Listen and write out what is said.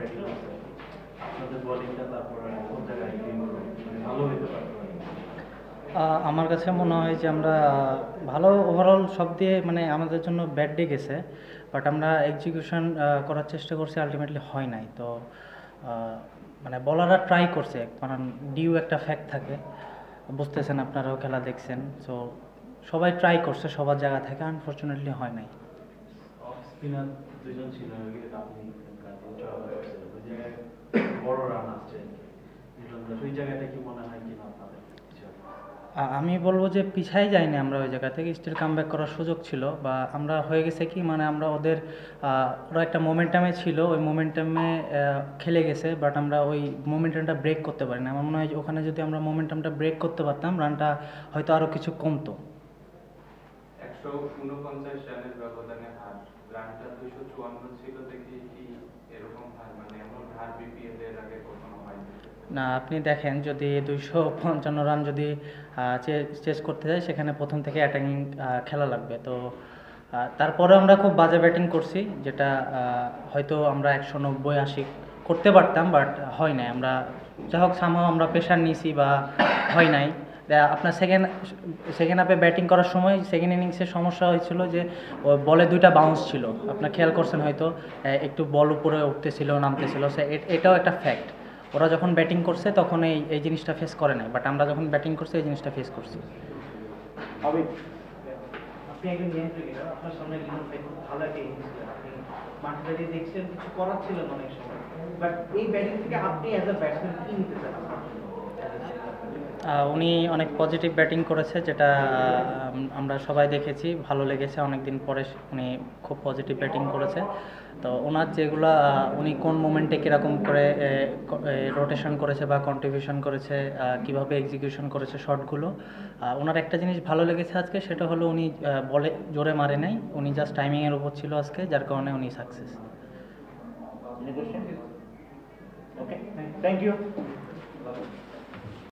Batting আছে আপনাদের বোলিংটা তারপর কোন জায়গায় মানে ভালো হইতে পারে? আমার কাছে মনে হয় যে আমরা ভালো ওভারঅল সব দিয়ে মানে আমাদের জন্য ব্যাড ডে গেছে, বাট আমরা এক্সিকিউশন করার চেষ্টা করছি, আলটিমেটলি হয় নাই। তো মানে বলাররা ট্রাই করছে, কারণ ডিউ একটা ফ্যাক্ট থাকে, বুঝতেছেন, আপনারাও খেলা দেখছেন। সো সবাই ট্রাই করছে সবার জায়গা থেকে, আনফর্চুনেটলি হয় নাই। অফ স্পিনার দুইজন ছিল, আপনি ওই জায়গায় বড় রান আসছে, ওই জায়গাটা কি মনে হয় কিনা আপনাদের? আমি বলবো যে পিছাই যাইনি আমরা ওই জায়গা থেকে, স্টিল কামব্যাক করার সুযোগ ছিল, বা আমরা হয়ে গেছে কি মানে আমরা ওদের ওরা একটা মোমেন্টামে ছিল, ওই মোমেন্টামে খেলে গেছে, বাট আমরা ওই মোমেন্টামটা ব্রেক করতে পারি না। আমার মনে হয় ওখানে যদি আমরা মোমেন্টামটা ব্রেক করতে পারতাম, রানটা হয়তো আরও কিছু কমতো। 149 রানের ব্যবধানে হার, রানটা 254 ছিল দেখি কি এরকম হার, মানে এমন হার বিপিএল এর আগে কখনো হয়নি। না, আপনি দেখেন যদি 255 রান যদি চেস করতে যায়, সেখানে প্রথম থেকে অ্যাটাকিং খেলা লাগবে। তো তারপরে আমরা খুব বাজে ব্যাটিং করছি, যেটা হয়তো আমরা 190-80 করতে পারতাম, বাট হয় নাই। আমরা যাই হোক সামহাও আমরা প্রেশার নিয়েছি বা হয় নাই। আপনার সেকেন্ড হাফে ব্যাটিং করার সময় সেকেন্ড ইনিংসের সমস্যা হয়েছিল যে বলে 2টা বাউন্স ছিল, আপনার খেয়াল করছেন হয়তো, একটু বল উপরে উঠতেছিল নামতেছিল, এটাও একটা ফ্যাক্ট। ওরা যখন ব্যাটিং করছে তখন এই জিনিসটা ফেস করে নাই, বাট আমরা যখন ব্যাটিং করছি এই জিনিসটা ফেস করছি। আপনি একজন ইয়ং ক্রিকেটার, আপনার সামনে লিটন ভাই খুব ভালো একটা ইনিংস খেলেন, আপনি মাঠে দাঁড়িয়ে দেখছেন, কিছু করার ছিলেন অনেক সময়, বাট এই ব্যাটিং থেকে আপনি অ্যাজ আ ব্যাটসম্যান কি নিতে চান? উনি অনেক পজিটিভ ব্যাটিং করেছে, যেটা আমরা সবাই দেখেছি, ভালো লেগেছে। অনেক দিন পরে উনি খুব পজিটিভ ব্যাটিং করেছে। তো ওনার যেগুলো উনি কোন মোমেন্টে কীরকম করে রোটেশন করেছে বা কন্ট্রিবিউশন করেছে, কিভাবে এক্সিকিউশন করেছে শটগুলো, ওনার একটা জিনিস ভালো লেগেছে আজকে, সেটা হলো উনি বলে জোরে মারে নাই, উনি জাস্ট টাইমিংয়ের উপর ছিল আজকে, যার কারণে উনি সাকসেস। Okay, thank you.